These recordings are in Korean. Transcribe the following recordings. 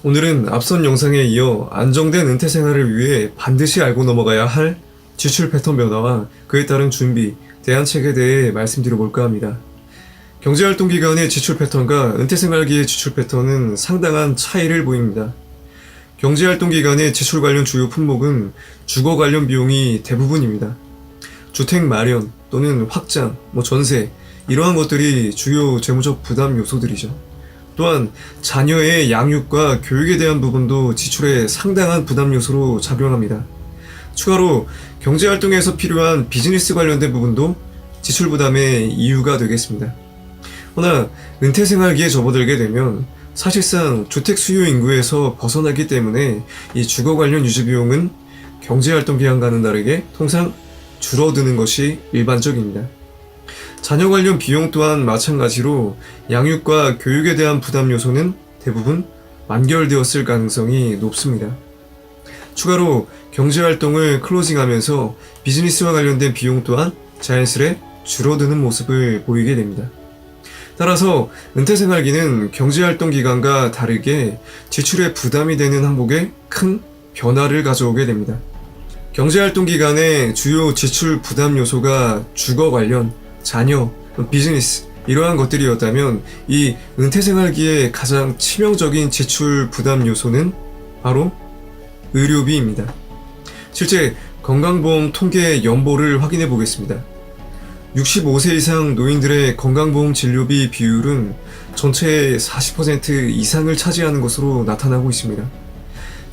오늘은 앞선 영상에 이어 안정된 은퇴 생활을 위해 반드시 알고 넘어가야 할 지출 패턴 변화와 그에 따른 준비, 대안책에 대해 말씀드려볼까 합니다. 경제활동 기간의 지출 패턴과 은퇴 생활기의 지출 패턴은 상당한 차이를 보입니다. 경제활동 기간의 지출 관련 주요 품목은 주거 관련 비용이 대부분입니다. 주택 마련 또는 확장, 전세 이러한 것들이 주요 재무적 부담 요소들이죠. 또한 자녀의 양육과 교육에 대한 부분도 지출에 상당한 부담 요소로 작용합니다. 추가로 경제활동에서 필요한 비즈니스 관련된 부분도 지출 부담의 이유가 되겠습니다. 허나 은퇴 생활기에 접어들게 되면 사실상 주택 수요 인구에서 벗어나기 때문에 이 주거 관련 유지 비용은 경제활동 기간과는 다르게 통상 줄어드는 것이 일반적입니다. 자녀 관련 비용 또한 마찬가지로 양육과 교육에 대한 부담 요소는 대부분 완결되었을 가능성이 높습니다. 추가로 경제활동을 클로징하면서 비즈니스와 관련된 비용 또한 자연스레 줄어드는 모습을 보이게 됩니다. 따라서 은퇴생활기는 경제활동 기간과 다르게 지출에 부담이 되는 항목에 큰 변화를 가져오게 됩니다. 경제활동 기간의 주요 지출 부담 요소가 주거 관련, 자녀, 비즈니스 이러한 것들이었다면 이 은퇴생활기의 가장 치명적인 지출 부담 요소는 바로 의료비입니다. 실제 건강보험 통계 연보를 확인해 보겠습니다. 65세 이상 노인들의 건강보험 진료비 비율은 전체의 40% 이상을 차지하는 것으로 나타나고 있습니다.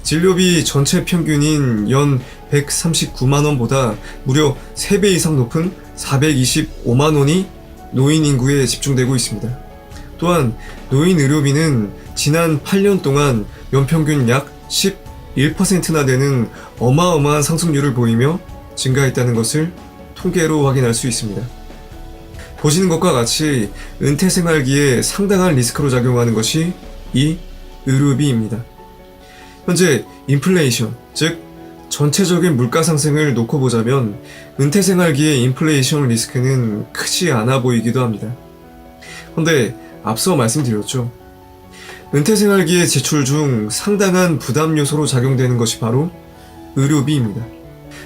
진료비 전체 평균인 연 139만원보다 무려 3배 이상 높은 425만원이 노인 인구에 집중되고 있습니다. 또한 노인 의료비는 지난 8년 동안 연평균 약 11%나 되는 어마어마한 상승률을 보이며 증가했다는 것을 통계로 확인할 수 있습니다. 보시는 것과 같이 은퇴 생활기에 상당한 리스크로 작용하는 것이 이 의료비입니다. 현재 인플레이션, 즉 전체적인 물가 상승을 놓고 보자면 은퇴 생활기의 인플레이션 리스크는 크지 않아 보이기도 합니다. 그런데 앞서 말씀드렸죠. 은퇴 생활기의 지출 중 상당한 부담 요소로 작용되는 것이 바로 의료비입니다.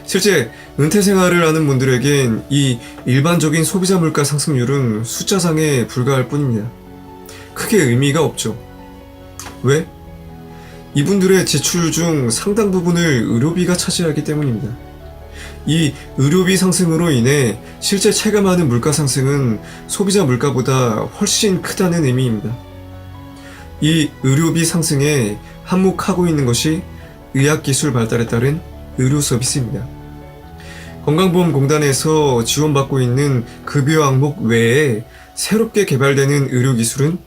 실제 은퇴 생활을 하는 분들에겐 이 일반적인 소비자 물가 상승률은 숫자상에 불과할 뿐입니다. 크게 의미가 없죠. 왜? 이분들의 지출 중 상당 부분을 의료비가 차지하기 때문입니다. 이 의료비 상승으로 인해 실제 체감하는 물가 상승은 소비자 물가보다 훨씬 크다는 의미입니다. 이 의료비 상승에 한몫하고 있는 것이 의학기술 발달에 따른 의료 서비스입니다. 건강보험공단에서 지원받고 있는 급여 항목 외에 새롭게 개발되는 의료기술은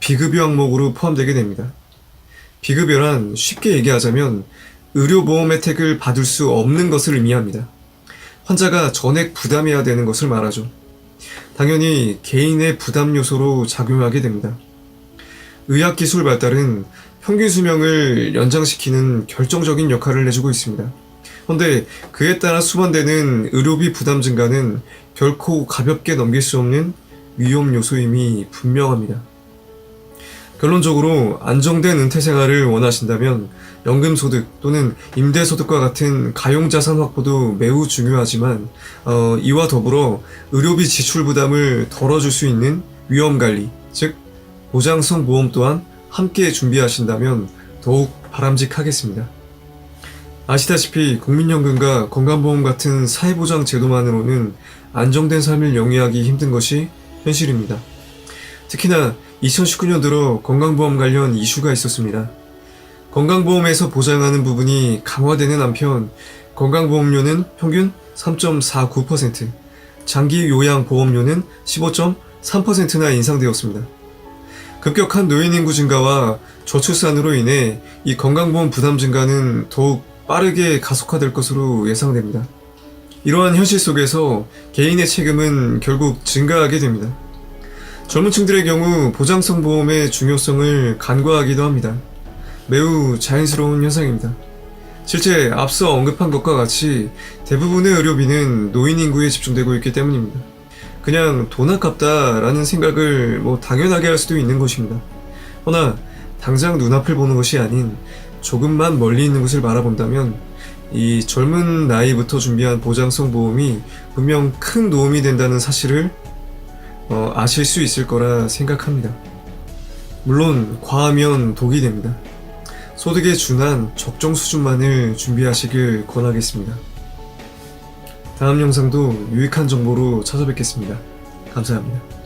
비급여 항목으로 포함되게 됩니다. 비급여란 쉽게 얘기하자면 의료보험 혜택을 받을 수 없는 것을 의미합니다. 환자가 전액 부담해야 되는 것을 말하죠. 당연히 개인의 부담 요소로 작용하게 됩니다. 의학기술 발달은 평균 수명을 연장시키는 결정적인 역할을 해주고 있습니다. 그런데 그에 따라 수반되는 의료비 부담 증가는 결코 가볍게 넘길 수 없는 위험 요소임이 분명합니다. 결론적으로 안정된 은퇴 생활을 원하신다면 연금소득 또는 임대소득과 같은 가용자산 확보도 매우 중요하지만 이와 더불어 의료비 지출 부담을 덜어줄 수 있는 위험관리, 즉 보장성 보험 또한 함께 준비하신다면 더욱 바람직하겠습니다. 아시다시피 국민연금과 건강보험 같은 사회보장 제도만으로는 안정된 삶을 영위하기 힘든 것이 현실입니다. 특히나 2019년 들어 건강보험 관련 이슈가 있었습니다. 건강보험에서 보장하는 부분이 강화되는 한편 건강보험료는 평균 3.49%, 장기요양보험료는 15.3%나 인상되었습니다. 급격한 노인 인구 증가와 저출산으로 인해 이 건강보험 부담 증가는 더욱 빠르게 가속화될 것으로 예상됩니다. 이러한 현실 속에서 개인의 책임은 결국 증가하게 됩니다. 젊은 층들의 경우 보장성 보험의 중요성을 간과하기도 합니다. 매우 자연스러운 현상입니다. 실제 앞서 언급한 것과 같이 대부분의 의료비는 노인 인구에 집중되고 있기 때문입니다. 그냥 돈 아깝다라는 생각을 당연하게 할 수도 있는 것입니다. 허나 당장 눈앞을 보는 것이 아닌 조금만 멀리 있는 곳을 바라본다면 이 젊은 나이부터 준비한 보장성 보험이 분명 큰 도움이 된다는 사실을 아실 수 있을 거라 생각합니다. 물론 과하면 독이 됩니다. 소득에 준한 적정 수준만을 준비하시길 권하겠습니다. 다음 영상도 유익한 정보로 찾아뵙겠습니다. 감사합니다.